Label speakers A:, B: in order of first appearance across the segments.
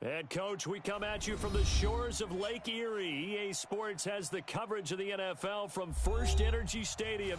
A: And, Coach, we come at you from the shores of Lake Erie. EA Sports has the coverage of the NFL from First Energy Stadium.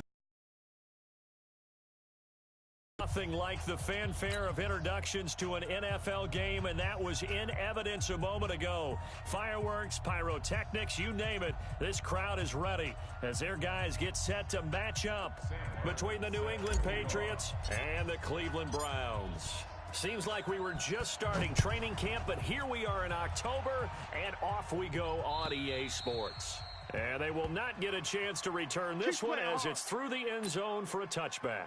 A: Nothing like the fanfare of introductions to an NFL game, and that was in evidence a moment ago. Fireworks, pyrotechnics, you name it. This crowd is ready as their guys get set to match up between the New England Patriots and the Cleveland Browns. Seems like we were just starting training camp, but here we are in October, and off we go on EA Sports. And they will not get a chance to return this one as it's through the end zone for a touchback.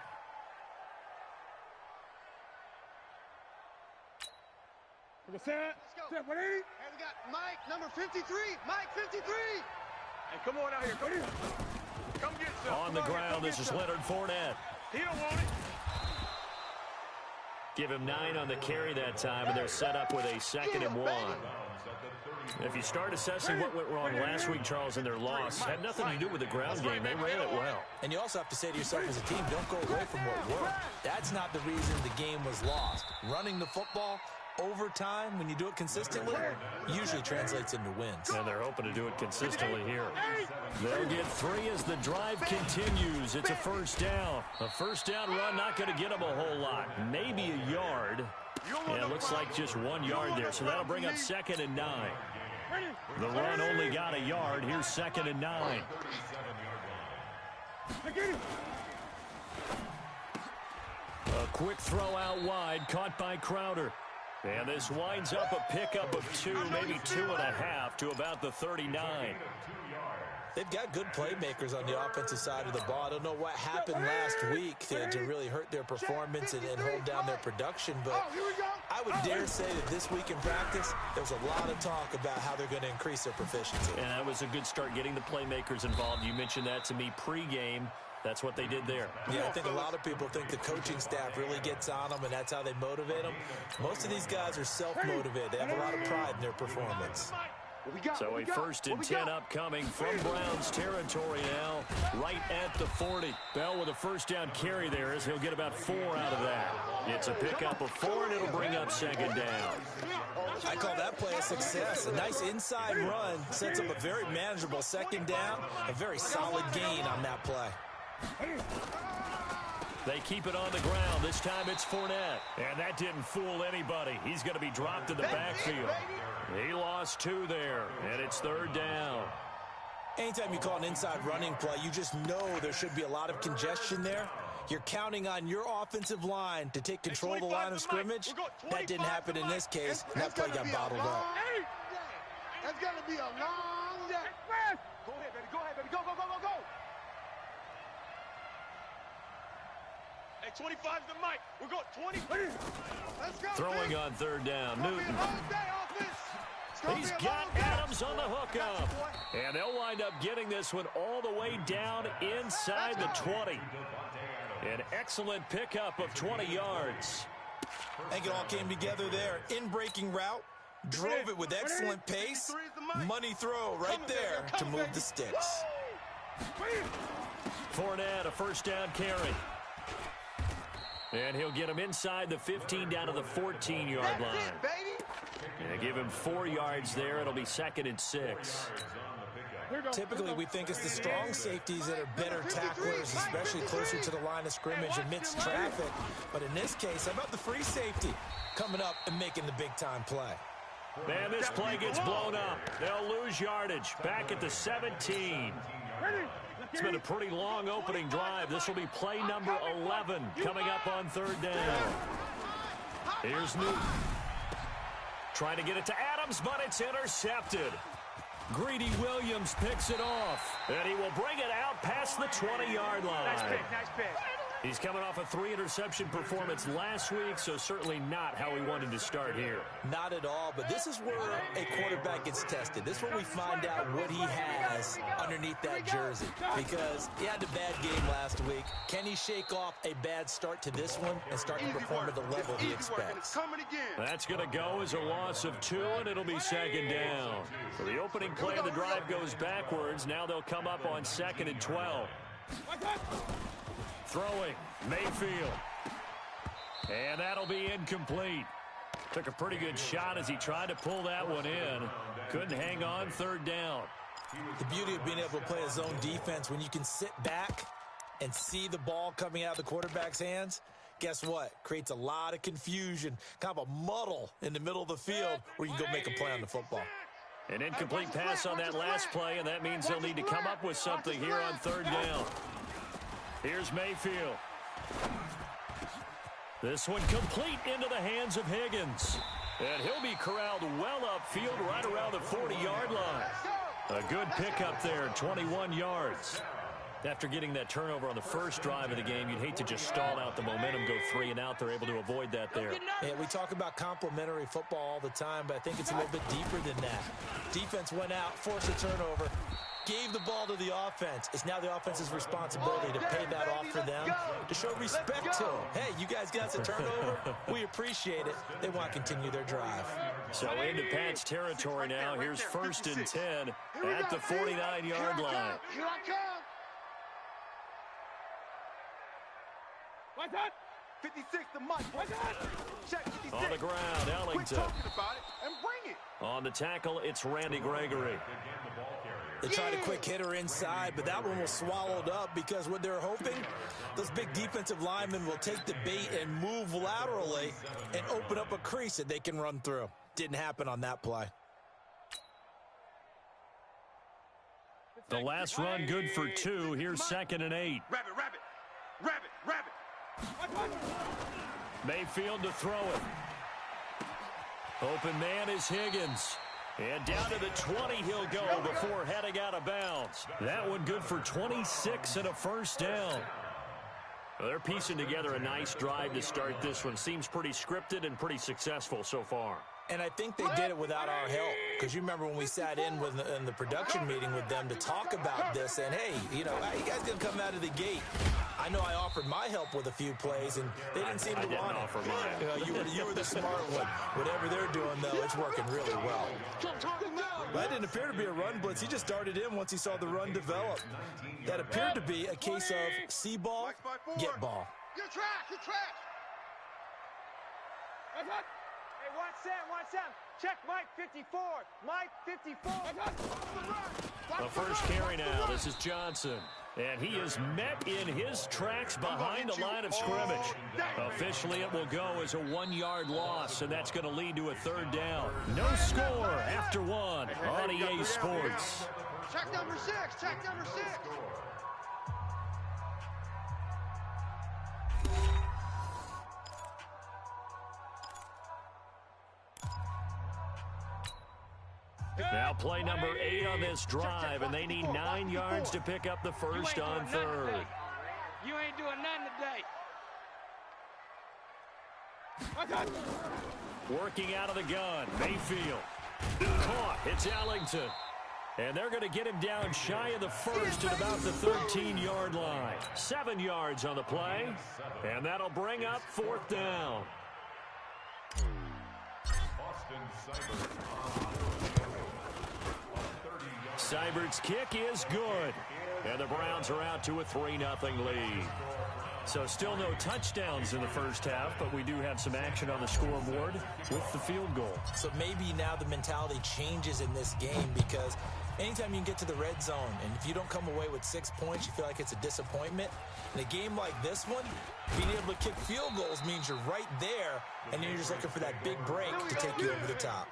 B: Set, ready?
C: And we got Mike, number 53. Mike, 53.
B: Hey, come on out here. Come get some.
A: On the ground, this is Leonard Fournette.
B: He don't want it.
A: Give him 9 on the carry that time, and they're set up with a 2nd and 1. If you start assessing what went wrong last week, Charles, in their loss, had nothing to do with the ground game. They ran it well.
D: And you also have to say to yourself as a team, don't go away from what worked. That's not the reason the game was lost. Running the football over time, when you do it consistently, usually translates into wins.
A: And they're hoping to do it consistently here. They'll get 3 as the drive continues. It's a first down. A first down run not going to get them a whole lot. Maybe a yard. Yeah, it looks like just 1 yard there, so that'll bring up 2nd and 9. The run only got a yard. Here's 2nd and 9. A quick throw out wide, caught by Crowder. And this winds up a pickup of 2, maybe 2.5 to about the 39.
D: They've got good playmakers on the offensive side of the ball. I don't know what happened last week to really hurt their performance and hold down their production, but I would dare say that this week in practice, there was a lot of talk about how they're going to increase their proficiency.
A: And that was a good start, getting the playmakers involved. You mentioned that to me pregame. That's what they did there.
D: Yeah, I think a lot of people think the coaching staff really gets on them, and that's how they motivate them. Most of these guys are self-motivated. They have a lot of pride in their performance.
A: So a 1st and 10 upcoming from Browns territory now, right at the 40. Bell with a first down carry there as he'll get about 4 out of that. It's a pickup of 4, and it'll bring up 2nd down.
D: I call that play a success. A nice inside run sets up a very manageable 2nd down, a very solid gain on that play.
A: They keep it on the ground. This time it's Fournette. And that didn't fool anybody. He's going to be dropped in the backfield. He lost 2 there, and it's 3rd down.
D: Anytime you call an inside running play, you just know there should be a lot of congestion there. You're counting on your offensive line to take control of the line of scrimmage. That didn't happen in this case, and that play got bottled up.
C: That's going to be a long day. Go ahead, baby. Go ahead, baby. Go, go, go, go, go.
B: Hey, 25's the mic. We're going 20.
C: Let's go.
A: Throwing on 3rd down, Newton. He's got Adams on the hookup. And they'll wind up getting this one all the way down inside the 20. An excellent pickup of 20 yards.
D: I think it all came together there. In-breaking route, drove it with excellent pace. Money throw right there to move the sticks.
A: Fournette, a first down carry. And he'll get him inside the 15 down to the 14-yard line. And give him 4 yards there. It'll be 2nd and 6.
D: Typically, we think it's the strong safeties that are better tacklers, especially closer to the line of scrimmage amidst traffic. But in this case, how about the free safety coming up and making the big-time play?
A: Man, this play gets blown up. They'll lose yardage. Back at the 17. It's been a pretty long opening drive. This will be play number 11 coming up on 3rd down. Here's Newton. Trying to get it to Adams, but it's intercepted. Greedy Williams picks it off, and he will bring it out past the 20-yard line.
B: Nice pick, nice pick.
A: He's coming off a 3-interception performance last week, so certainly not how he wanted to start here.
D: Not at all, but this is where a quarterback gets tested. This is where we find out what he has underneath that jersey, because he had a bad game last week. Can he shake off a bad start to this one and start to perform at the level he expects?
A: That's going to go as a loss of 2, and it'll be 2nd down. So the opening play of the drive goes backwards. Now they'll come up on 2nd and 12. Throwing, Mayfield. And that'll be incomplete. Took a pretty good shot as he tried to pull that one in. Couldn't hang on, third down.
D: The beauty of being able to play a zone defense, when you can sit back and see the ball coming out of the quarterback's hands, guess what? Creates a lot of confusion, kind of a muddle in the middle of the field where you can go make a play on the football.
A: An incomplete pass on that last play, and that means they'll need to come up with something here on third down. Here's Mayfield. This one complete into the hands of Higgins. And he'll be corralled well upfield right around the 40-yard line. A good pickup there, 21 yards. After getting that turnover on the first drive of the game, you'd hate to just stall out the momentum, go 3 and out. They're able to avoid that there.
D: Yeah, we talk about complementary football all the time, but I think it's a little bit deeper than that. Defense went out, forced a turnover, gave the ball to the offense. It's now the offense's responsibility to pay that off for them, to show respect to them. Hey, you guys got us a turnover. We appreciate it. They want to continue their drive.
A: So into Pat's territory now. Here's 1st and 10 at the 49-yard line.
C: Here I come. 56 to Mike. Check 56.
A: On the ground, Ellington.
C: Quit talking about it and bring it.
A: On the tackle, it's Randy Gregory.
D: They tried a quick hitter inside, but that one was swallowed up because what they're hoping, those big defensive linemen will take the bait and move laterally and open up a crease that they can run through. Didn't happen on that play.
A: The last run good for 2. Here's 2nd and 8.
B: Rabbit.
A: Mayfield to throw it. Open man is Higgins. And down to the 20 he'll go before heading out of bounds. That one good for 26 and a first down. Well, they're piecing together a nice drive to start this one. Seems pretty scripted and pretty successful so far.
D: And I think they did it without our help. Because you remember when we sat in the production meeting with them to talk about this. And, hey, you know, how you guys going to come out of the gate? I know I offered my help with a few plays, and they didn't seem to want it.
A: Offer mine.
D: You know, you were the smart one. Whatever they're doing, though, it's working really well. That didn't appear to be a run blitz. He just started in once he saw the run develop. That appeared to be a case of see ball, get ball.
C: You're trash.
E: Hey, watch that. Check Mike 54. Mike 54.
A: The first carry now. This is Johnson. And he is met in his tracks behind the line of scrimmage. Officially, it will go as a 1-yard loss, and that's going to lead to a third down. No score after 1 on EA Sports.
C: Check number 6.
A: Now play number 8 on this drive, and they need 9 yards to pick up the first on third.
E: You ain't doing nothing today.
A: Working out of the gun, Mayfield. Caught, it's Ellington. And they're going to get him down shy of the first at about the 13-yard line. 7 yards on the play, and that'll bring up 4th down. Seibert's kick is good. And the Browns are out to a 3-0 lead. So still no touchdowns in the first half, but we do have some action on the scoreboard with the field goal.
D: So maybe now the mentality changes in this game because anytime you can get to the red zone, and if you don't come away with 6 points, you feel like it's a disappointment. In a game like this one, being able to kick field goals means you're right there, and then you're just looking for that big break to take you over the top.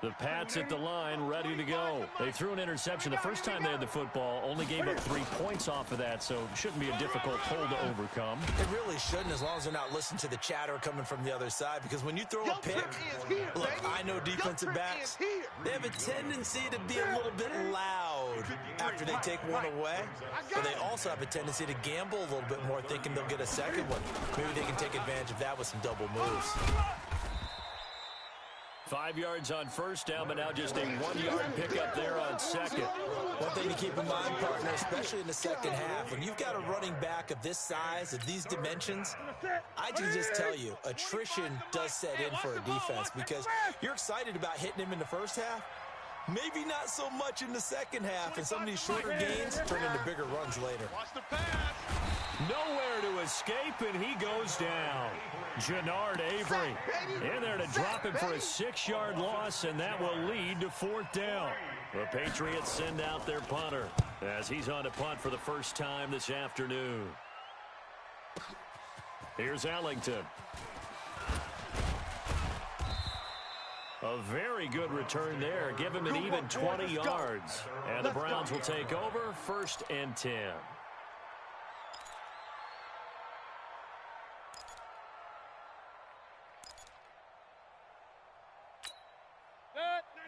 A: The Pats at the line, ready to go. They threw an interception the first time they had the football, only gave up 3 points off of that, so it shouldn't be a difficult hole to overcome.
D: It really shouldn't, as long as they're not listening to the chatter coming from the other side, because when you throw a pick, look, I know defensive backs, they have a tendency to be a little bit loud after they take one away, but they also have a tendency to gamble a little bit more, thinking they'll get a second one. Maybe they can take advantage of that with some double moves.
A: 5 yards on first down, but now just a 1-yard pickup there on second.
D: One thing to keep in mind, partner, especially in the second half, when you've got a running back of this size, of these dimensions, I can just tell you, attrition does set in for a defense because you're excited about hitting him in the first half, maybe not so much in the second half, and some of these shorter gains turn into bigger runs later.
B: Watch the pass.
A: Nowhere to escape, and he goes down. Jannard Avery in there to drop him for a 6-yard loss, and that will lead to 4th down. The Patriots send out their punter as he's on to punt for the first time this afternoon. Here's Ellington. A very good return there. Give him an even 20 yards. And the Browns will take over 1st and 10.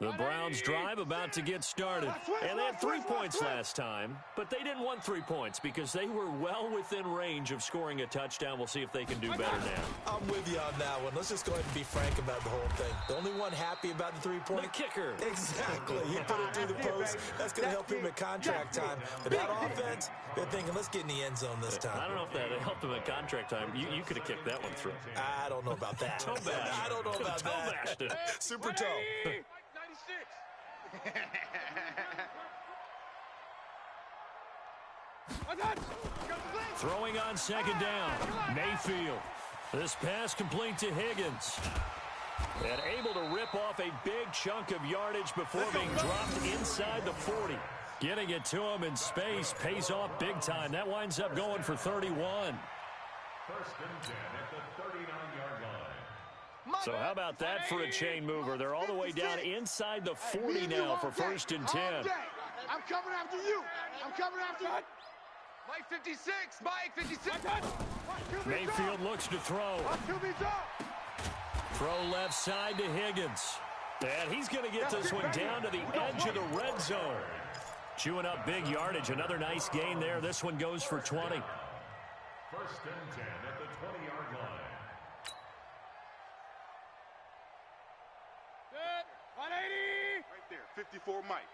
A: The Browns drive about to get started. And they had 3 points last time, but they didn't want 3 points because they were well within range of scoring a touchdown. We'll see if they can do better now.
D: I'm with you on that one. Let's just go ahead and be frank about the whole thing. The only one happy about the 3-point?
A: The kicker.
D: Exactly. He put it through the post. That's going to help him at contract time. But that offense, they're thinking, let's get in the end zone this time.
A: I don't know if that helped him at contract time. You could have kicked that one through.
D: I don't know about that.
A: Toe bash.
D: I don't know about
A: that.
D: Super toe.
B: 96.
A: Throwing on 2nd down. Mayfield. This pass complete to Higgins. And able to rip off a big chunk of yardage before being dropped inside the 40. Getting it to him in space pays off big time. That winds up going for 31.
F: 1st and 10 at the 39-yard line.
A: So how about that for a chain mover? They're all the way down inside the 40 now for 1st and 10.
C: I'm coming after you. I'm coming after you.
B: Mike 56. Mike 56.
A: Mayfield looks to throw. Throw left side to Higgins. And he's going to get this one down to the edge of the red zone. Chewing up big yardage. Another nice gain there. This one goes for 20.
F: 1st and 10 at the 20-yard line.
B: Good. 180. Right there. 54 Mike.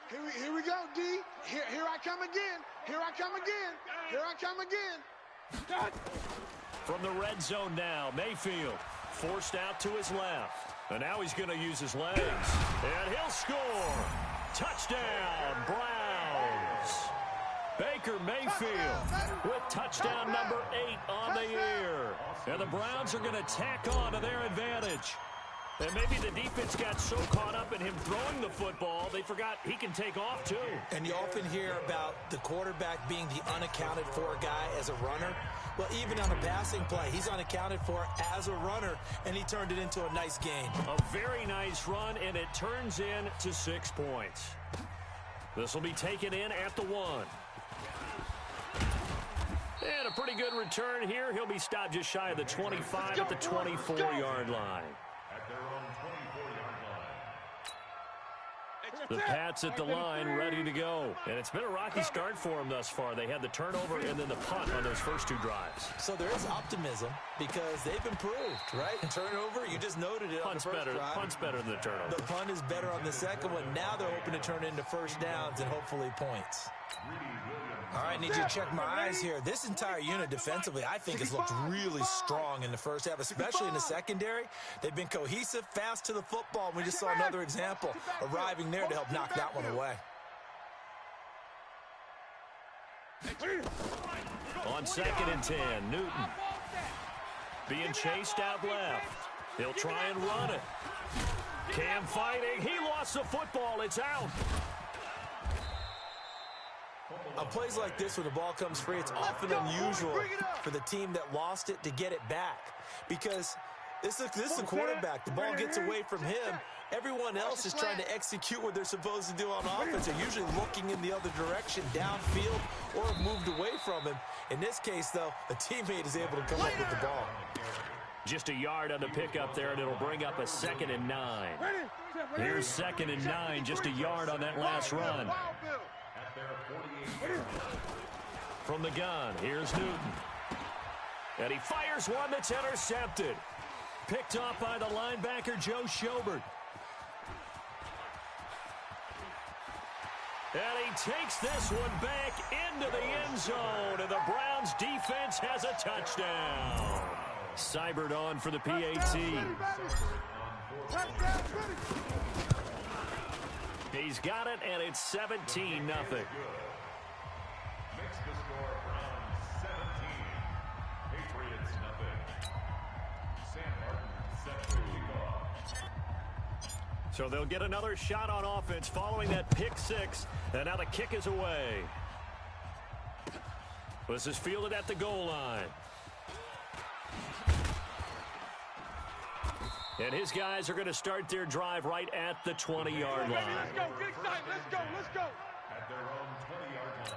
C: Here we go, D. Here I come again. Here I come again. Here I come again.
A: From the red zone now, Mayfield forced out to his left. And now he's going to use his legs. And he'll score. Touchdown, Browns. Baker Mayfield with touchdown number 8 on the year. And the Browns are going to tack on to their advantage. And maybe the defense got so caught up in him throwing the football, they forgot he can take off too.
D: And you often hear about the quarterback being the unaccounted for guy as a runner. Well, even on a passing play, he's unaccounted for as a runner, and he turned it into a nice gain.
A: A very nice run, and it turns in to 6 points. This will be taken in at the 1. And a pretty good return here. He'll be stopped just shy of the 25 at the 24-yard line.
F: At their own 24-yard line.
A: The Pats at the line, ready to go. And it's been a rocky start for them thus far. They had the turnover and then the punt on those first 2 drives.
D: So there is optimism because they've improved, right? Turnover, you just noted it on the first drive.
A: Punt's better than the turnover.
D: The punt is better on the second one. Now they're hoping to turn it into first downs and hopefully points. All right, need you to check my eyes here. This entire unit defensively, I think, has looked really strong in the first half, especially in the secondary. They've been cohesive, fast to the football. We just saw another example arriving there to help knock that one away.
A: On 2nd and 10, Newton being chased out left. He'll try and run it. Cam fighting. He lost the football. It's out.
D: On plays like this where the ball comes free, it's often unusual for the team that lost it to get it back because this is a quarterback. The ball gets away from him. Everyone else is trying to execute what they're supposed to do on offense. They're usually looking in the other direction, downfield, or have moved away from him. In this case, though, a teammate is able to come up with the ball.
A: Just a yard on the pickup there, and it'll bring up a 2nd and 9. Here's 2nd and 9, just a yard on that last run. From the gun, here's Newton. And he fires one that's intercepted. Picked off by the linebacker, Joe Schobert. And he takes this one back into the end zone, and the Browns defense has a touchdown. Seibert on for the PAT. He's got it, and it's 17-0.
F: Makes the score Browns 17.
A: So they'll get another shot on offense following that pick six. And now the kick is away. This is fielded at the goal line. And his guys are going to start their drive right at the 20-yard line.
B: Let's go, get excited. Let's go, let's go.
F: At their own 20-yard line.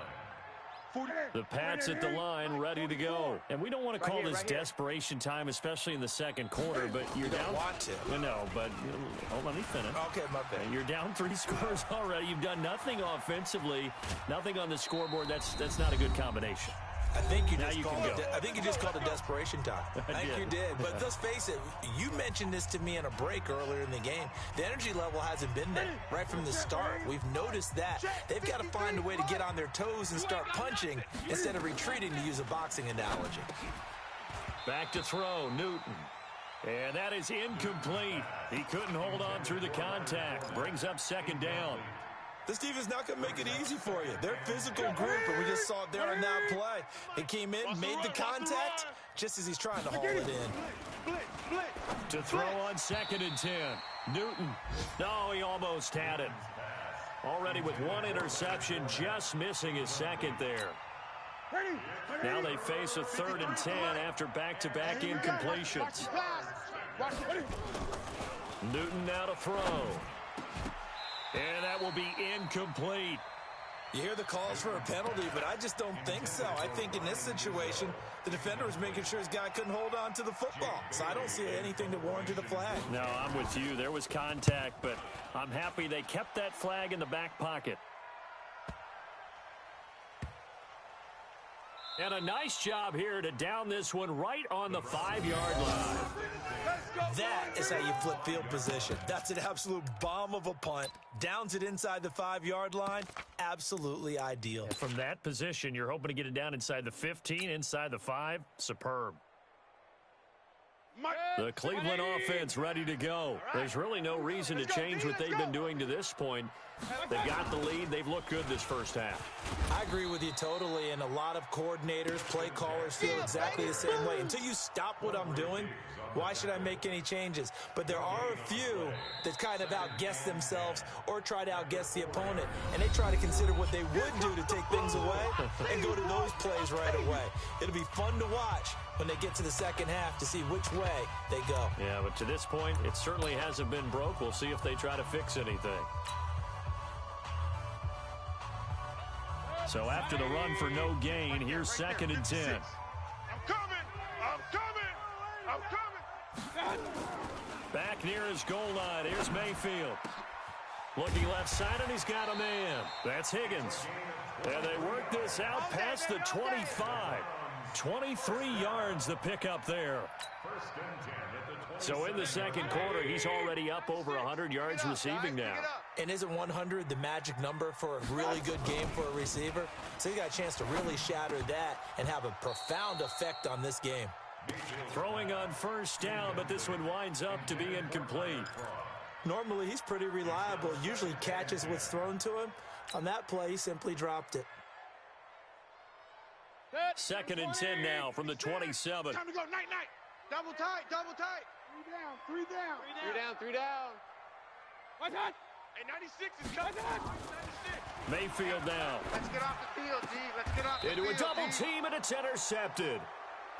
A: The Pats at the line, ready to go. And we don't want to call this desperation time, especially in the second quarter, but you're down.
D: Don't want to.
A: No, but hold on, let me finish.
D: Okay, my bad.
A: You're down 3 scores already. You've done nothing offensively, nothing on the scoreboard. That's not a good combination.
D: I think you
A: Now
D: just
A: you
D: called
A: can
D: it.
A: go.
D: I think you just called it desperation time. I think
A: did.
D: you did. But let's face it. You mentioned this to me in a break earlier in the game. The energy level hasn't been there right from the start. We've noticed that. They've got to find a way to get on their toes and start punching instead of retreating, to use a boxing analogy.
A: Back to throw, Newton. And that is incomplete. He couldn't hold on through the contact. Brings up second down.
D: This defense not going to make it easy for you. They're a physical group, and we just saw it there on that play. They came in, made the contact, just as he's trying to haul it in.
A: To throw on 2nd and 10. Newton. No, he almost had it. Already with 1 interception, just missing his second there. Now they face a 3rd and 10 after back-to-back incompletions. Newton now to throw. And that will be incomplete.
D: You hear the calls for a penalty, but I just don't think so. I think in this situation, the defender was making sure his guy couldn't hold on to the football. So I don't see anything that warranted a flag.
A: No, I'm with you. There was contact, but I'm happy they kept that flag in the back pocket. And a nice job here to down this one right on the 5-yard line.
D: That is how you flip field position. That's an absolute bomb of a punt. Downs it inside the 5-yard line. Absolutely ideal.
A: And from that position, you're hoping to get it down inside the 15, inside the 5. Superb. The Cleveland offense ready to go. There's really no reason to change what they've been doing to this point. They've got the lead. They've looked good this first half.
D: I agree with you totally, and a lot of coordinators, play callers feel exactly the same way. Until you stop what I'm doing, why should I make any changes? But there are a few that kind of outguess themselves or try to outguess the opponent, and they try to consider what they would do to take things away and go to those plays right away. It'll be fun to watch when they get to the second half to see which way they go.
A: Yeah, but to this point, it certainly hasn't been broke. We'll see if they try to fix anything. So after the run for no gain, here's 2nd and 10.
B: I'm coming! I'm coming! I'm coming!
A: Back near his goal line. Here's Mayfield. Looking left side, and he's got a man. That's Higgins. And they work this out past the 25. 23 yards the pickup there. So in the second quarter, he's already up over 100 yards receiving now.
D: And isn't 100 the magic number for a really good game for a receiver? So he got a chance to really shatter that and have a profound effect on this game.
A: Throwing on first down, but this one winds up to be incomplete.
D: Normally, he's pretty reliable. Usually catches what's thrown to him. On that play, he simply dropped it.
A: 2nd and 10 now from the 27.
B: Time to go, night.
C: Double tight, double tight. 3 down.
E: Three down.
B: What's that? Hey, 96 is coming. 96.
A: Mayfield now.
C: Let's get off the field, G. Let's get off the field.
A: Into a double team, and it's intercepted.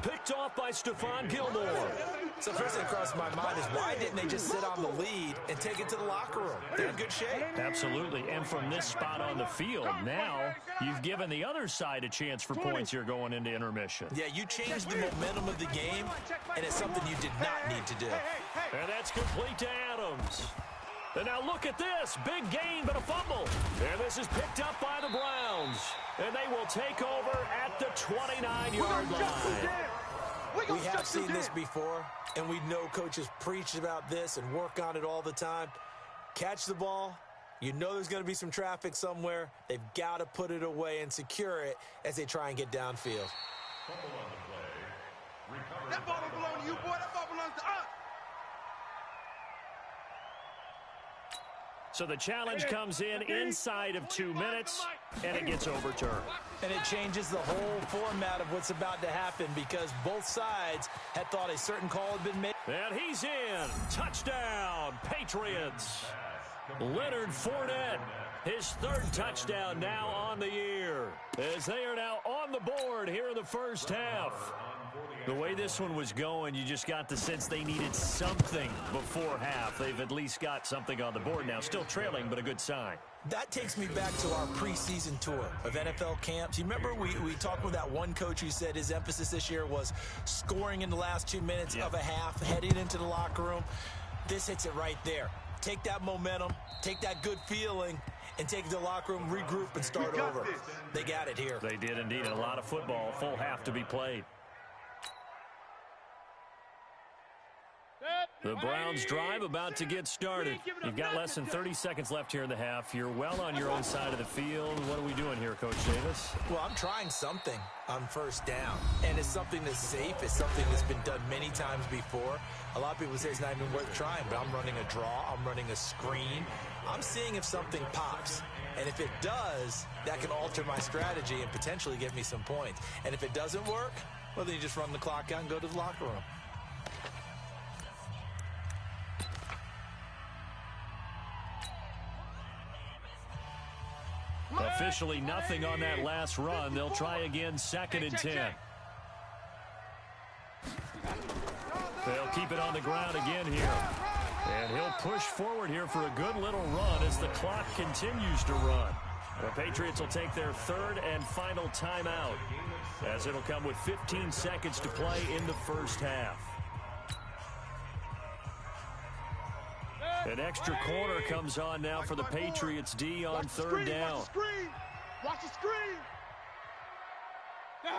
A: Picked off by Stephon Gilmore.
D: So first thing that crossed my mind is why didn't they just sit on the lead and take it to the locker room? They're in good shape.
A: Absolutely. And from this spot on the field, now you've given the other side a chance for points here going into intermission.
D: Yeah, you changed the momentum of the game, and it's something you did not need to do.
A: And that's complete to Adams. And now look at this. Big gain, but a fumble. And this is picked up by the Browns. And they will take over at the 29-yard line.
D: We have seen this before, and we know coaches preach about this and work on it all the time. Catch the ball. You know there's going to be some traffic somewhere. They've got to put it away and secure it as they try and get downfield.
B: That ball don't belong to you, boy. That ball belongs to us.
A: So the challenge comes in inside of 2 minutes, and it gets overturned.
D: And it changes the whole format of what's about to happen because both sides had thought a certain call had been made.
A: And he's in. Touchdown, Patriots. Leonard Fournette, his third touchdown now on the year, as they are now on the board here in the first half. The way this one was going, you just got the sense they needed something before half. They've at least got something on the board now. Still trailing, but a good sign.
D: That takes me back to our preseason tour of NFL camps. You remember we talked with that one coach who said his emphasis this year was scoring in the last 2 minutes of a half, heading into the locker room. This hits it right there. Take that momentum, take that good feeling, and take the locker room, regroup, and start over. They got it here.
A: They did indeed. A lot of football, full half to be played. The Browns drive about to get started. You've got less than 30 seconds left here in the half. You're well on your own side of the field. What are we doing here, Coach Davis?
D: Well, I'm trying something on first down, and it's something that's safe. It's something that's been done many times before. A lot of people say it's not even worth trying, but I'm running a draw. I'm running a screen. I'm seeing if something pops. And if it does, that can alter my strategy and potentially give me some points. And if it doesn't work, well, then you just run the clock out and go to the locker room.
A: Officially nothing on that last run. They'll try again, 2nd and 10. They'll keep it on the ground again here. And he'll push forward here for a good little run as the clock continues to run. The Patriots will take their third and final timeout, as it'll come with 15 seconds to play in the first half. An extra corner comes on now for the Patriots D on third down.
C: Watch the screen. Watch the screen.
E: Hey,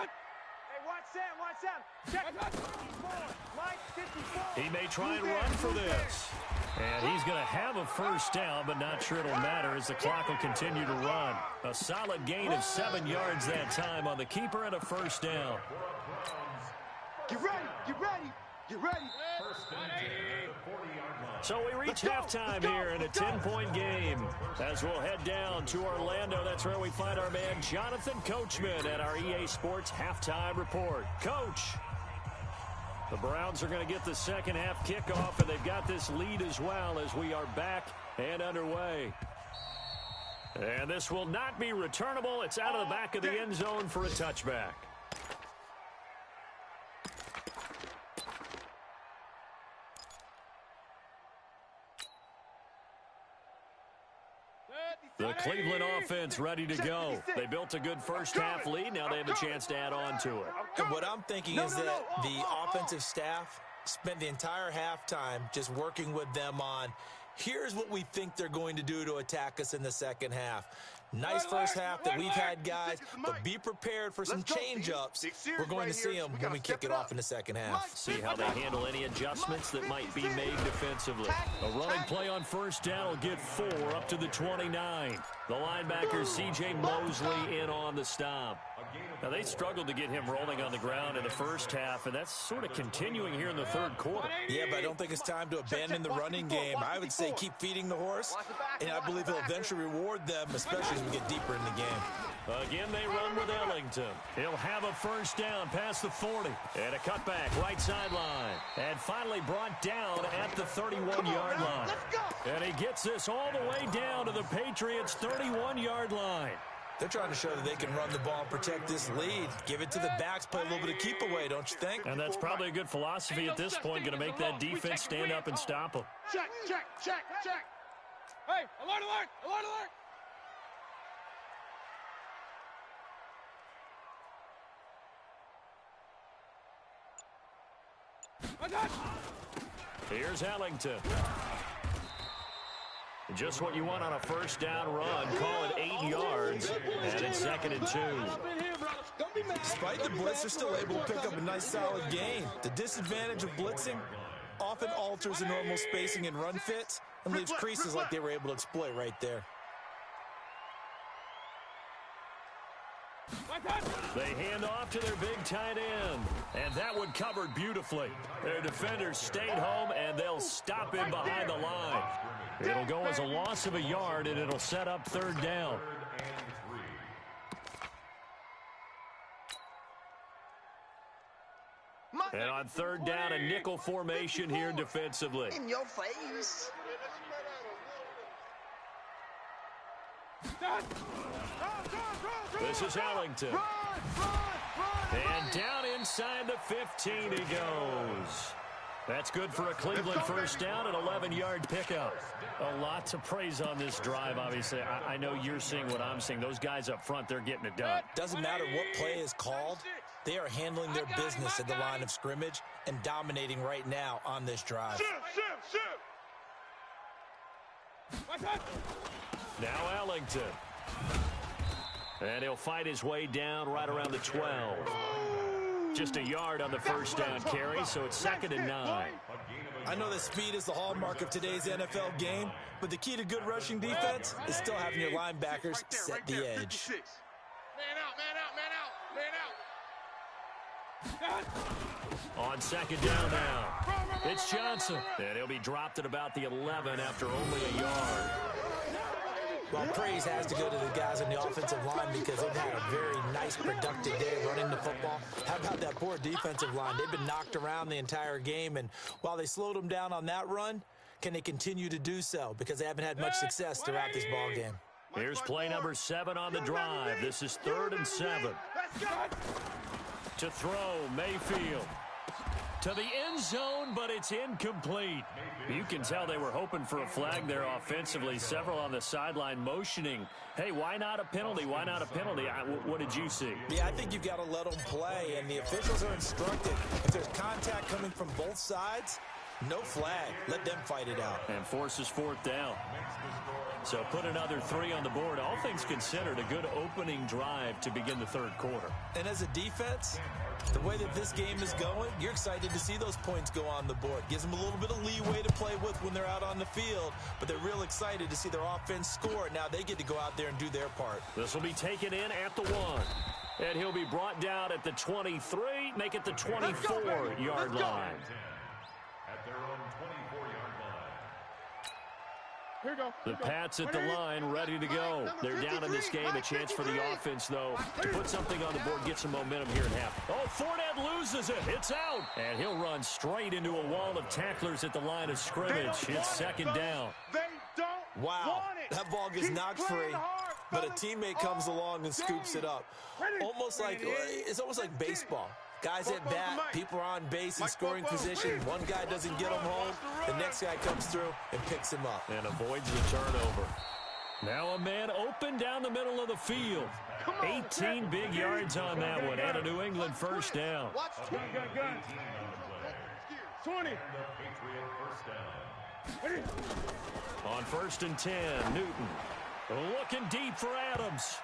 E: watch that. Check. 54. Mike 54.
A: He may try and run for this. And he's going to have a first down, but not sure it'll matter as the clock will continue to run. A solid gain of 7 yards that time on the keeper and a first down.
C: Get ready. Get ready. Get ready.
A: So we reach halftime here in a 10-point game. As we'll head down to Orlando, that's where we find our man Jonathan Coachman at our EA Sports Halftime Report. Coach, the Browns are going to get the second half kickoff, and they've got this lead as well as we are back and underway. And this will not be returnable. It's out of the back of the end zone for a touchback. The Cleveland offense ready to go. They built a good first half lead. Now they have a chance to add on to it.
D: And what I'm thinking is that the offensive staff spent the entire halftime just working with them on, here's what we think they're going to do to attack us in the second half. Nice first half that we've had, guys, but be prepared for some change-ups. We're going to see them when we kick it off in the second half.
A: See how they handle any adjustments that might be made defensively. A running play on first down will get 4 up to the 29. The linebacker, C.J. Mosley, in on the stop. Now, they struggled to get him rolling on the ground in the first half, and that's sort of continuing here in the third quarter.
D: Yeah, but I don't think it's time to abandon the running game. I would say keep feeding the horse, and I believe he'll eventually reward them, especially as we get deeper in the game.
A: Again, they run with Ellington. He'll have a first down past the 40. And a cutback, right sideline. And finally brought down at the 31-yard line. And he gets this all the way down to the Patriots' 31-yard line.
D: They're trying to show that they can run the ball and protect this lead. Give it to the backs, play a little bit of keep away, don't you think?
A: And that's probably a good philosophy at this point, going to make that defense stand up and stop them.
C: Check.
B: Hey, alert, alert, alert, alert.
A: Here's Ellington. Just what you want on a first down run. Call it 8 yards. And it's 2nd and 2.
D: Despite the blitz, they're still able to pick up a nice solid gain. The disadvantage of blitzing often alters the normal spacing and run fits and leaves creases like they were able to exploit right there.
A: They hand off to their big tight end. And that one covered beautifully. Their defenders stayed home, and they'll stop him behind the line. It'll go as a loss of a yard, and it'll set up third down. And on third down, a nickel formation here defensively.
G: In your face.
A: This is Ellington. And down inside the 15 he goes. That's good for a Cleveland first down, an 11-yard pickup. A lot to praise on this drive, obviously. I know you're seeing what I'm seeing. Those guys up front, they're getting it done.
D: Doesn't matter what play is called. They are handling their business at the line of scrimmage and dominating right now on this drive.
A: Now Ellington. And he'll fight his way down right around the 12. Just a yard on the first down carry, so it's 2nd and 9.
D: I know that speed is the hallmark of today's NFL game, but the key to good rushing defense is still having your linebackers set the edge.
B: Man out, man out, man out, man out.
A: On 2nd down now, it's Johnson. And he'll be dropped at about the 11 after only a yard.
D: Well, praise has to go to the guys on the offensive line because they've had a very nice, productive day running the football. How about that poor defensive line? They've been knocked around the entire game, and while they slowed them down on that run, can they continue to do so? Because they haven't had much success throughout this ball game.
A: Here's play number 7 on the drive. This is 3rd and 7. To throw, Mayfield. To the end zone, but it's incomplete. You can tell they were hoping for a flag there offensively. Several on the sideline motioning. Hey, why not a penalty? Why not a penalty? What did you see?
D: Yeah, I think you've got to let them play, and the officials are instructed. If there's contact coming from both sides, no flag. Let them fight it out.
A: And forces 4th down. So put another 3 on the board. All things considered, a good opening drive to begin the 3rd quarter.
D: And as a defense, the way that this game is going, you're excited to see those points go on the board. Gives them a little bit of leeway to play with when they're out on the field, but they're real excited to see their offense score. Now they get to go out there and do their part.
A: This will be taken in at the 1. And he'll be brought down at the 23, make it the 24-yard line.
F: At their own 24-yard line.
B: Here we go.
A: The Pats at the line, ready to go. They're down in this game. A chance for the offense, though, to put something on the board, get some momentum here in half. Oh, Fournette loses it. It's out. And he'll run straight into a wall of tacklers at the line of scrimmage. It's 2nd down.
B: They don't
D: Wow,
B: want it.
D: that ball gets
B: Keep
D: knocked
B: playing
D: free,
B: hard,
D: but a
B: fellas.
D: teammate comes along and scoops it up. It's almost like baseball. Guys at bat, people are on base in scoring position. One guy doesn't get him home. The next guy comes through and picks him up.
A: And avoids the turnover. Now a man open down the middle of the field. 18 big yards on that one, and a New England first down.
B: Gun. 20.
A: On 1st and 10, Newton looking deep for Adams.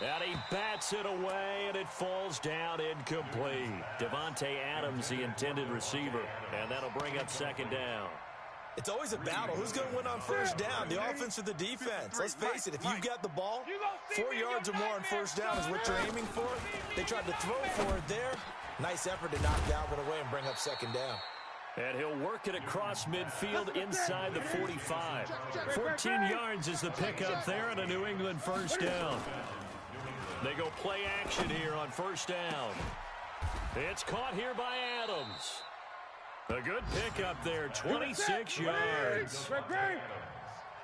A: And he bats it away, and it falls down incomplete. Devontae Adams, the intended receiver, and that'll bring up 2nd down.
D: It's always a battle. Who's going to win on first down, the offense or the defense? Let's face it, if you've got the ball, 4 yards or more on first down is what you're aiming for. They tried to throw for it there. Nice effort to knock Dalvin away and bring up 2nd down.
A: And he'll work it across midfield inside the 45. 14 yards is the pickup there, and a New England first down. They go play action here on first down. It's caught here by Adams. A good pickup there, 26 yards.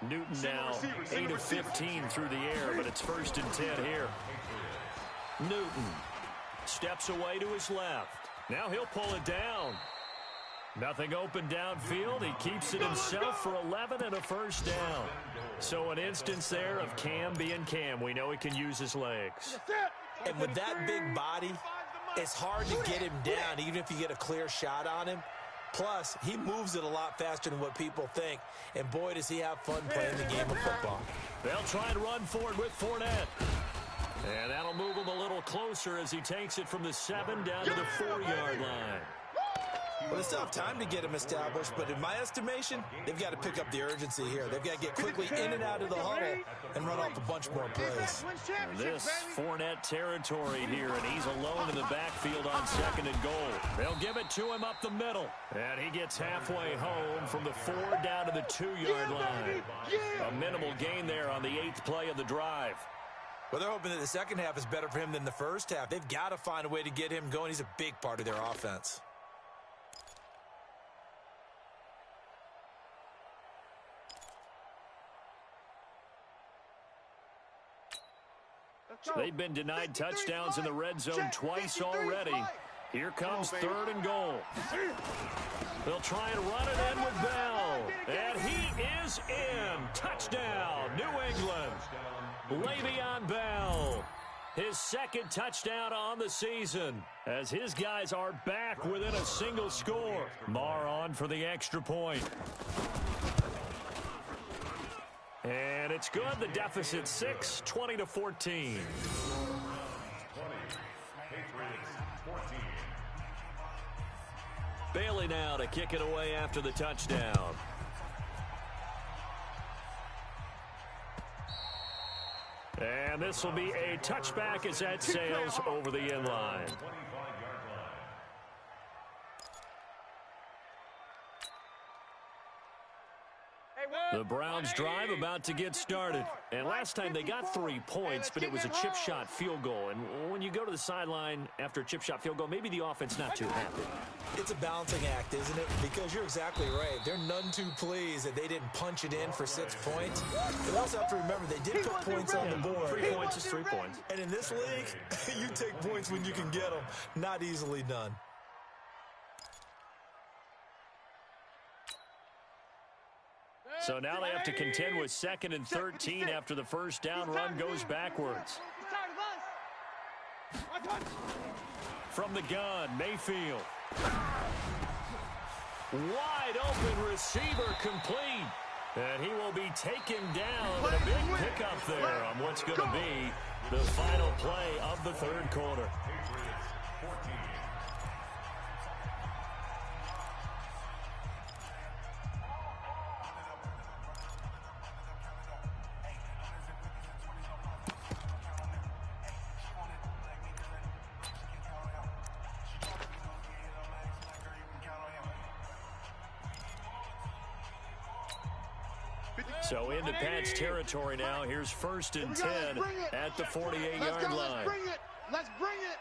A: Newton now 8 of 15 through the air, but it's 1st and 10 here. Newton steps away to his left. Now he'll pull it down. Nothing open downfield. He keeps it himself for 11 and a first down. So an instance there of Cam being Cam. We know he can use his legs.
D: And with that big body, it's hard to get him down, even if you get a clear shot on him. Plus, he moves it a lot faster than what people think. And boy, does he have fun playing the game of football.
A: They'll try and run forward with Fournette. And that'll move him a little closer as he takes it from the 7 down to the 4-yard line.
D: Well, they still have time to get him established, but in my estimation, they've got to pick up the urgency here. They've got to get quickly in and out of the huddle and run off a bunch more plays.
A: This Fournette territory here, and he's alone in the backfield on 2nd and goal. They'll give it to him up the middle, and he gets halfway home from the 4 down to the 2-yard line. A minimal gain there on the 8th play of the drive.
D: Well, they're hoping that the second half is better for him than the first half. They've got to find a way to get him going. He's a big part of their offense.
A: They've been denied touchdowns in the red zone twice already. Here comes 3rd and goal. They'll try and run it in with Bell. And he is in. Touchdown, New England. Le'Veon Bell. His 2nd touchdown on the season, as his guys are back within a single score. Marr on for the extra point. And it's good. The deficit 6, 20-14. Bailey now to kick it away after the touchdown. And this will be a touchback as that sails over the inline. The Browns drive about to get started. And last time they got 3 points, but it was a chip shot field goal. And when you go to the sideline after a chip shot field goal, maybe the offense not too happy.
D: It's a balancing act, isn't it? Because you're exactly right. They're none too pleased that they didn't punch it in for 6 points. But also have to remember, they did put points on the board.
A: 3 points is 3 points.
D: And in this league, you take points when you can get them. Not easily done.
A: So now they have to contend with 2nd and 13 after the first down run goes backwards. From the gun, Mayfield. Wide open receiver complete. And he will be taken down. And a big pickup there on what's going to be the final play of the 3rd quarter. So into Pat's territory now. Here's 1st and 10 at the 48-yard line.
C: Let's bring it.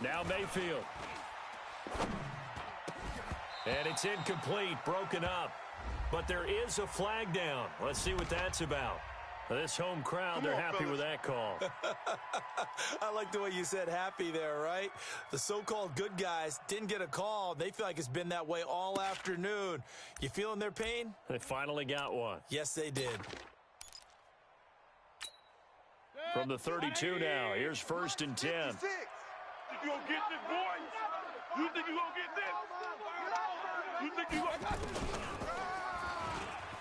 A: Now Mayfield. And it's incomplete, broken up. But there is a flag down. Let's see what that's about. This home crowd, they're happy with that call.
D: I like the way you said happy there, right? The so-called good guys didn't get a call. They feel like it's been that way all afternoon. You feeling their pain?
A: They finally got one.
D: Yes, they did.
A: From the 32 now, here's 1st and 10.
B: You gonna get this, boy? You think you gonna get this? You think you gonna...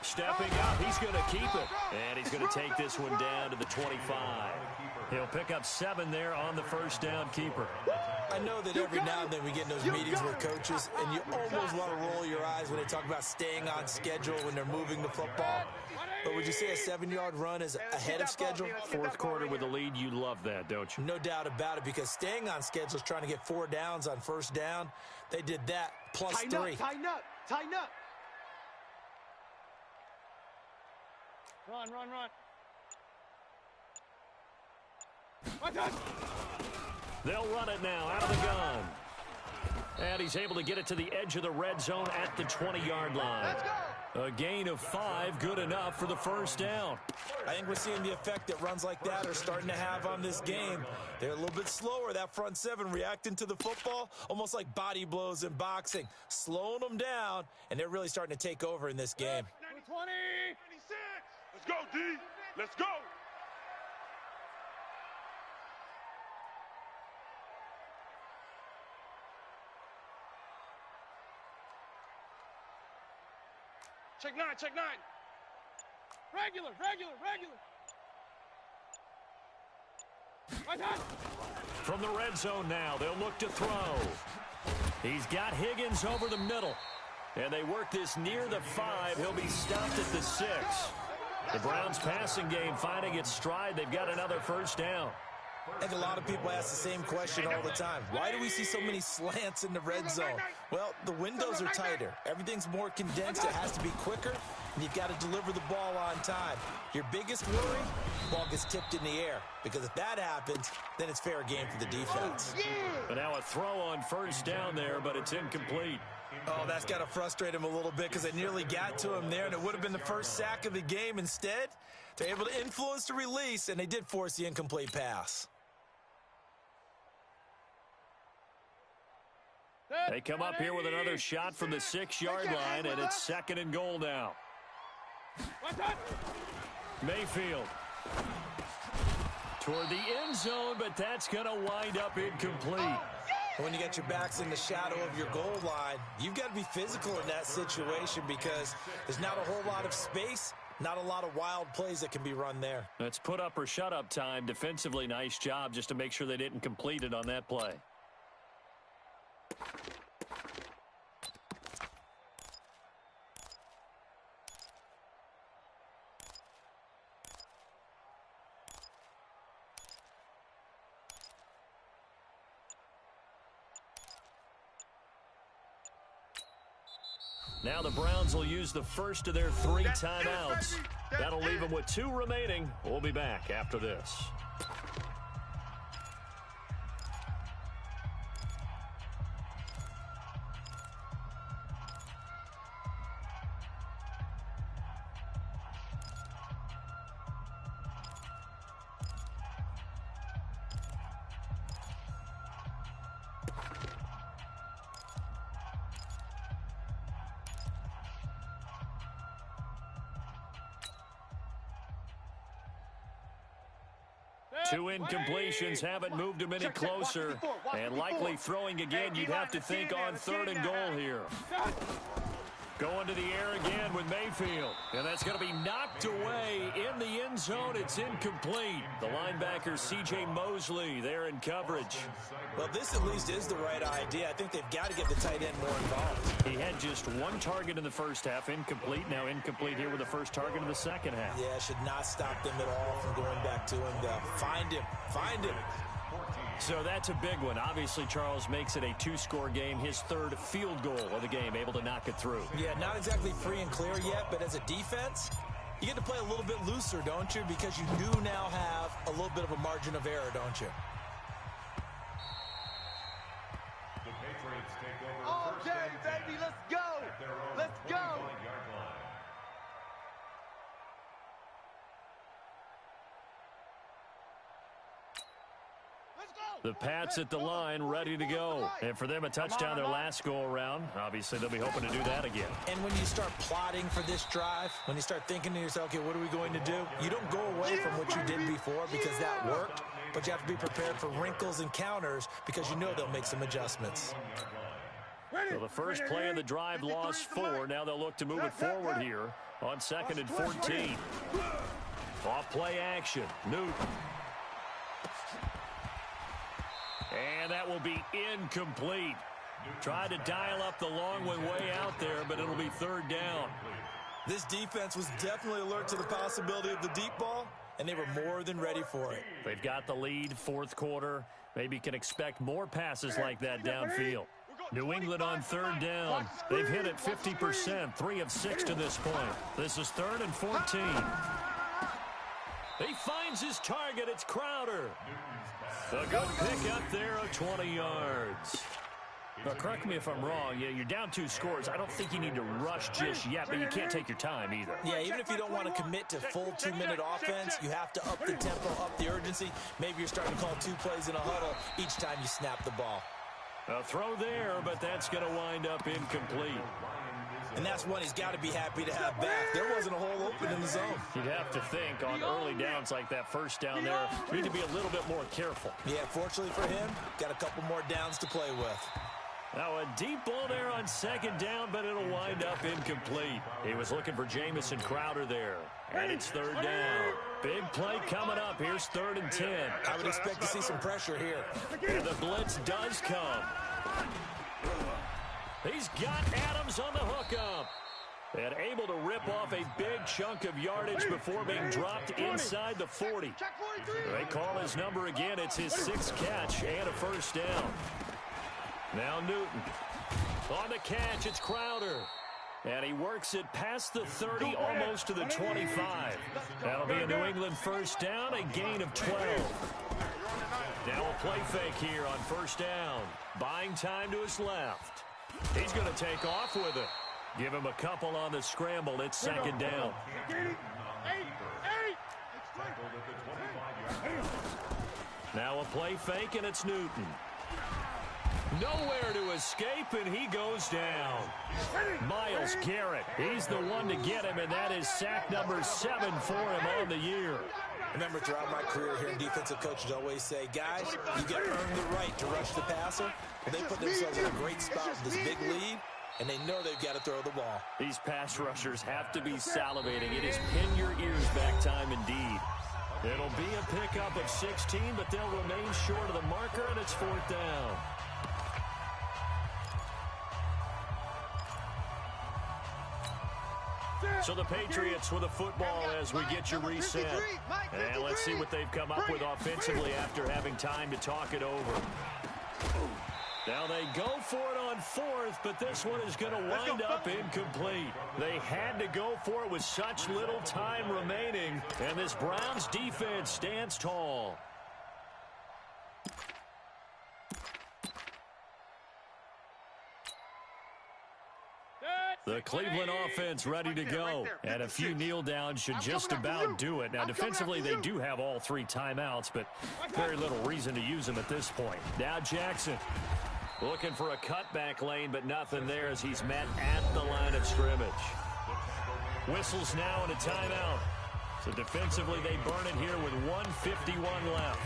A: Stepping up, he's going to keep it. And he's going to take this one down to the 25. He'll pick up 7 there on the first down keeper.
D: I know that every now and then we get in those meetings with coaches, and you almost want to roll your eyes when they talk about staying on schedule when they're moving the football. But would you say a 7-yard run is ahead of schedule?
A: 4th quarter with a lead, you love that, don't you?
D: No doubt about it, because staying on schedule is trying to get 4 downs on first down. They did that plus 3.
E: Tighten up. Run.
A: They'll run it now out of the gun. And he's able to get it to the edge of the red zone at the 20-yard line. A gain of 5, good enough for the first down.
D: I think we're seeing the effect that runs like that are starting to have on this game. They're a little bit slower, that front 7, reacting to the football, almost like body blows in boxing, slowing them down, and they're really starting to take over in this game.
B: 20, 26. Let's go, D. Let's go. Check 9. Regular.
A: From the red zone now, they'll look to throw. He's got Higgins over the middle. And they work this near the 5. He'll be stopped at the 6. The Browns passing game finding its stride. They've got another first down.
D: I think a lot of people ask the same question all the time. Why do we see so many slants in the red zone? Well, the windows are tighter. Everything's more condensed. It has to be quicker, and you've got to deliver the ball on time. Your biggest worry, the ball gets tipped in the air, because if that happens, then it's fair game for the defense.
A: But now a throw on first down there, but it's incomplete.
D: Oh, that's got to frustrate him a little bit because they nearly got to him there, and it would have been the first sack of the game. Instead, they're able to influence the release, and they did force the incomplete pass.
A: They come up here with another shot from the 6-yard line, and it's 2nd and goal now. Mayfield toward the end zone, but that's going to wind up incomplete.
D: When you got your backs in the shadow of your goal line, you've got to be physical in that situation because there's not a whole lot of space, not a lot of wild plays that can be run there.
A: That's put up or shut up time. Defensively, nice job just to make sure they didn't complete it on that play. Now the Browns will use the first of their 3 timeouts. That'll leave them with 2 remaining. We'll be back after this. Two incompletions haven't moved him any closer. And likely throwing again, you'd have to think on 3rd and goal here. Going to the air again with Mayfield. And that's going to be knocked away in the end zone. It's incomplete. The linebacker, C.J. Mosley, there in coverage.
D: Well, this at least is the right idea. I think they've got to get the tight end more involved.
A: He had just 1 target in the first half. Incomplete. Now incomplete here with the first target in the second half.
D: Yeah, should not stop them at all from going back to him, though. Find him. Find him.
A: So that's a big one. Obviously, Charles makes it a 2-score game. His 3rd field goal of the game, able to knock it through.
D: Yeah, not exactly free and clear yet, but as a defense, you get to play a little bit looser, don't you? Because you do now have a little bit of a margin of error, don't you?
F: The Patriots take over
E: All
F: first
E: day,
F: and 10
E: baby, let's go.
F: at their own
E: Let's go.
F: 25-yard line.
A: The Pats at the line, ready to go. And for them, a touchdown their last go-around. Obviously, they'll be hoping to do that again.
D: And when you start plotting for this drive, when you start thinking to yourself, okay, what are we going to do? You don't go away from what you did before because that worked, but you have to be prepared for wrinkles and counters because you know they'll make some adjustments.
A: So the first play of the drive lost 4. Now they'll look to move it forward here on 2nd and 14. Off play action. Newton. And that will be incomplete. Tried to dial up the long one way out there, but it'll be 3rd down.
D: This defense was definitely alert to the possibility of the deep ball, and they were more than ready for it.
A: They've got the lead, 4th quarter. Maybe can expect more passes like that downfield. New England on 3rd down. They've hit it 50%, 3 of 6 to this point. This is 3rd and 14. He finds his target. It's Crowder. A good pick up there of 20 yards. But correct me if I'm wrong. You're down 2 scores. I don't think you need to rush just yet, but you can't take your time either.
D: Yeah, even if you don't want to commit to full 2-minute offense, you have to up the tempo, up the urgency. Maybe you're starting to call 2 plays in a huddle each time you snap the ball.
A: A throw there, but that's going to wind up incomplete.
D: And that's one he's got to be happy to have back. There wasn't a hole open in the zone.
A: You'd have to think on early downs like that first down there, you need to be a little bit more careful.
D: Yeah, fortunately for him, got a couple more downs to play with.
A: Now a deep ball there on 2nd down, but it'll wind up incomplete. He was looking for Jamison Crowder there. And it's 3rd down. Big play coming up. Here's 3rd and 10.
D: I would expect to see some pressure here.
A: And the blitz does come. He's got Adams on the hookup. And able to rip off a big chunk of yardage before being dropped inside the 40. They call his number again. It's his 6th catch and a first down. Now Newton. On the catch, it's Crowder. And he works it past the 30, almost to the 25. That'll be a New England first down, a gain of 12. Now a play fake here on first down. Buying time to his left. He's going to take off with it. Give him a couple on the scramble. It's second down. Now a play fake, and it's Newton. Nowhere to escape, and he goes down. Myles Garrett, he's the one to get him, and that is sack number 7 for him on the year.
D: I remember throughout my career hearing defensive coaches always say, guys, you got to earn the right to rush the passer. And they put themselves in a great spot with this big lead, and they know they've got to throw the ball.
A: These pass rushers have to be salivating. It is pin your ears back time indeed. It'll be a pickup of 16, but they'll remain short of the marker, and it's 4th down. So the Patriots with a football as we get you reset. And let's see what they've come up with offensively after having time to talk it over. Now they go for it on 4th, but this one is going to wind up incomplete. They had to go for it with such little time remaining, and this Browns defense stands tall. The Cleveland offense ready to go. And a few kneel downs should just about do it. Now, defensively, they do have all 3 timeouts, but very little reason to use them at this point. Now Jackson looking for a cutback lane, but nothing there as he's met at the line of scrimmage. Whistles now and a timeout. So defensively, they burn it here with 1:51 left.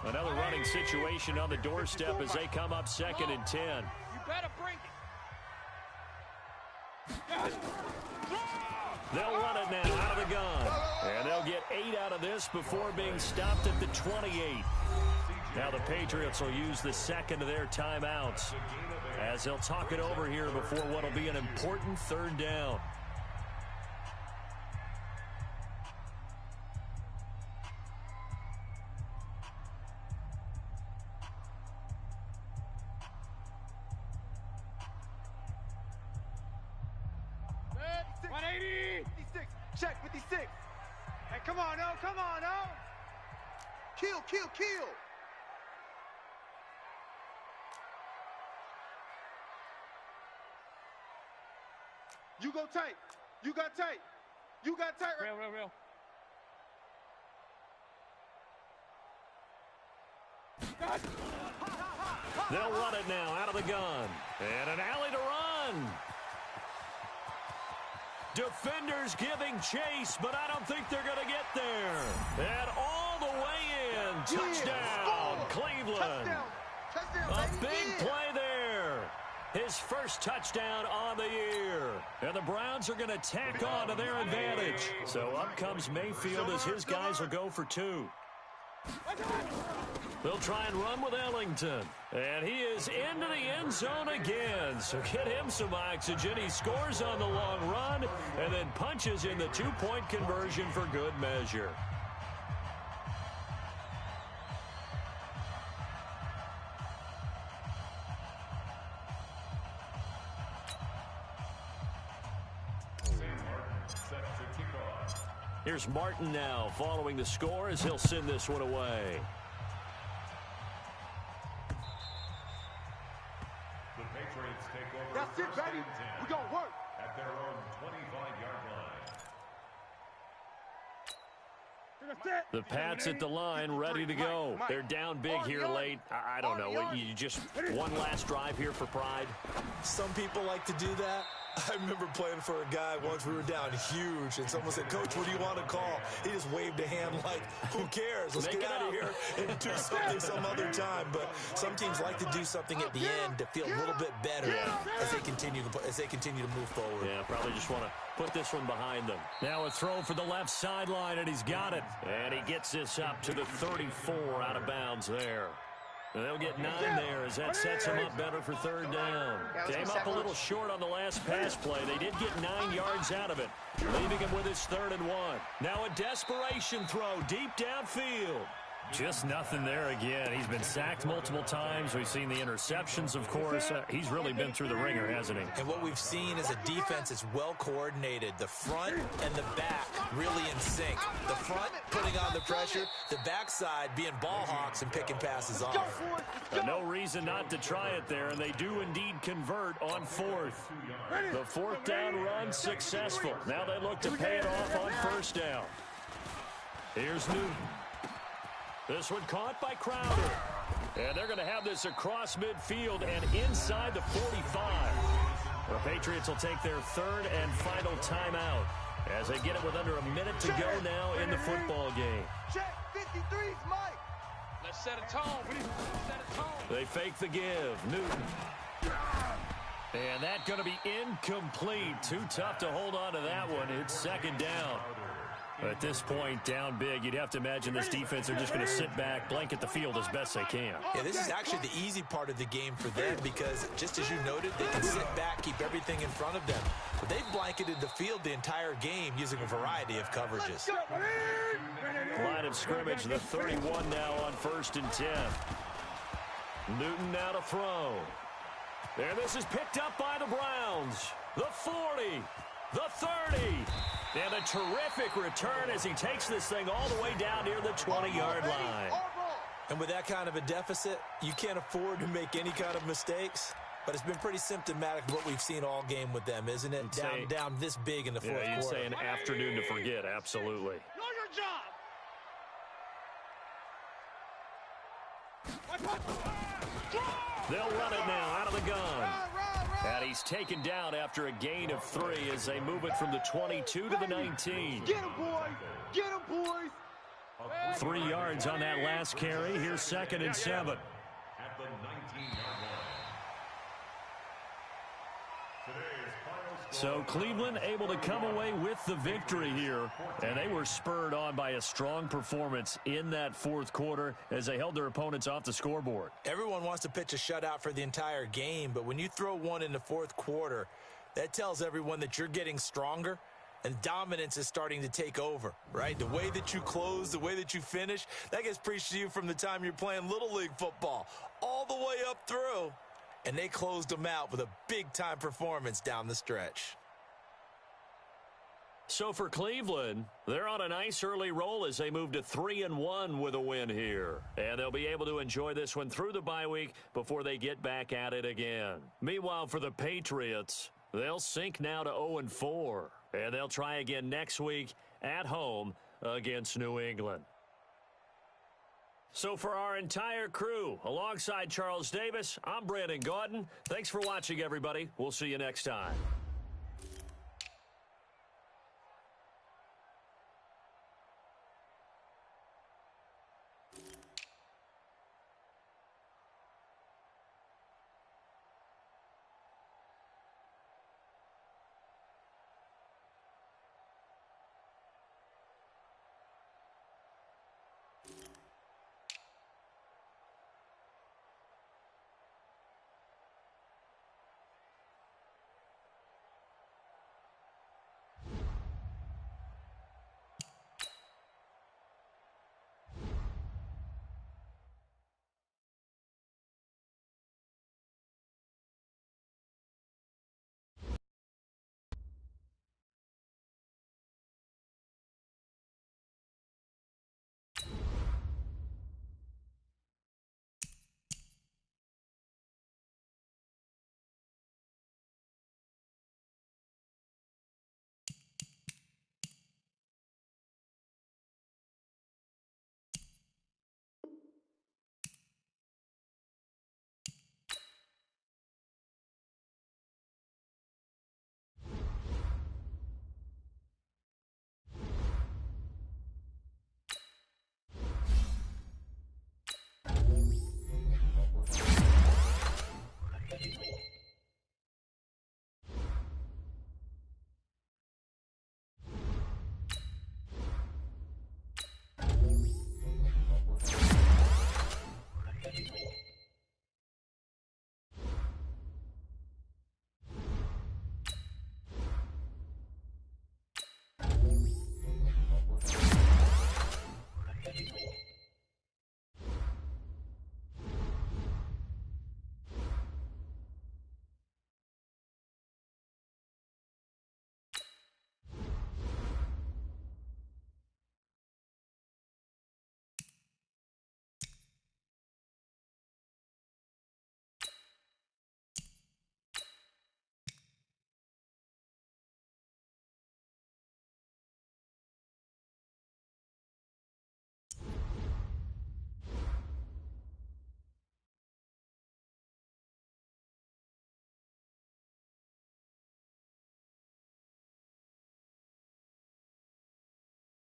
A: Another running situation on the doorstep as they come up 2nd and 10.
E: You better bring it.
A: They'll run it now out of the gun. And they'll get 8 out of this before being stopped at the 28. Now the Patriots will use the second of their timeouts as they'll talk it over here before what will be an important 3rd down.
E: Check 56. Hey, come on, oh, come on, oh.
C: Kill, kill, kill. You go tight. You got tight. You got tight.
E: Real.
A: They'll run it now out of the gun. And an alley to run. Defenders giving chase, but I don't think they're going to get there. And all the way in. Touchdown, Cleveland. A big play there. His first touchdown on the year. And the Browns are going to tack on to their advantage. So up comes Mayfield as his guys will go for 2. They'll try and run with Ellington. And he is into the end zone again. So get him some oxygen. He scores on the long run and then punches in the 2-point conversion for good measure. Here's Martin now following the score as he'll send this one away.
F: The Patriots take over.
C: That's it, baby. We're going to work.
F: At their own 25-yard line.
A: The Pats at the line, ready to go. They're down big here late. I don't know. You just one last drive here for pride?
D: Some people like to do that. I remember playing for a guy once. We were down huge, and someone said, "Coach, what do you want to call?" He just waved a hand like, "Who cares? Let's get out of here and do something some other time." But some teams like to do something at the end to feel a little bit better as they continue to move forward.
A: Yeah, probably just want to put this one behind them. Now a throw for the left sideline, and he's got it. And he gets this up to the 34 out of bounds there. And they'll get 9 there as that sets him up better for third down. Came up a little short on the last pass play. They did get 9 yards out of it, leaving him with his 3rd and 1. Now a desperation throw deep downfield. Just nothing there again. He's been sacked multiple times. We've seen the interceptions, of course. He's really been through the ringer, hasn't he?
D: And what we've seen is a defense that's well coordinated. The front and the back really in sync. The front putting on the pressure, the backside being ball hawks and picking passes off.
A: No reason not to try it there, and they do indeed convert on 4th. The 4th down run successful. Now they look to pay it off on 1st down. Here's Newton. This one caught by Crowder. And they're going to have this across midfield and inside the 45. The Patriots will take their 3rd and final timeout as they get it with under a minute to go now in the football game.
E: Check 53's Mike. Let's set a tone.
A: They fake the give. Newton. And that's going to be incomplete. Too tough to hold on to that one. It's 2nd down. At this point, down big, you'd have to imagine this defense are just going to sit back, blanket the field as best they can.
D: Yeah, this is actually the easy part of the game for them because, just as you noted, they can sit back, keep everything in front of them. But they've blanketed the field the entire game using a variety of coverages.
A: Line of scrimmage, the 31 now on 1st and 10. Newton now to throw. And this is picked up by the Browns. The 40, the 30. And a terrific return as he takes this thing all the way down near the 20-yard line.
D: And with that kind of a deficit, you can't afford to make any kind of mistakes. But it's been pretty symptomatic of what we've seen all game with them, isn't it? Down this big in the 4th quarter.
A: Yeah, you'd say an afternoon to forget, absolutely.
E: Know your job.
A: They'll run it now out of the gun. And he's taken down after a gain of 3 as they move it from the 22 to the 19.
E: Get him, boys. Get him, boys.
A: 3 yards on that last carry. Here's 2nd and 7.
F: At the 19-yard line. Today's final score.
A: So Cleveland able to come away with the victory here. And they were spurred on by a strong performance in that 4th quarter as they held their opponents off the scoreboard.
D: Everyone wants to pitch a shutout for the entire game, but when you throw one in the 4th quarter, that tells everyone that you're getting stronger and dominance is starting to take over, right? The way that you close, the way that you finish, that gets preached to you from the time you're playing Little League football all the way up through. And they closed them out with a big-time performance down the stretch.
A: So for Cleveland, they're on a nice early roll as they move to 3-1 with a win here. And they'll be able to enjoy this one through the bye week before they get back at it again. Meanwhile, for the Patriots, they'll sink now to 0-4. And they'll try again next week at home against New England. So for our entire crew, alongside Charles Davis, I'm Brandon Gaudin. Thanks for watching, everybody. We'll see you next time.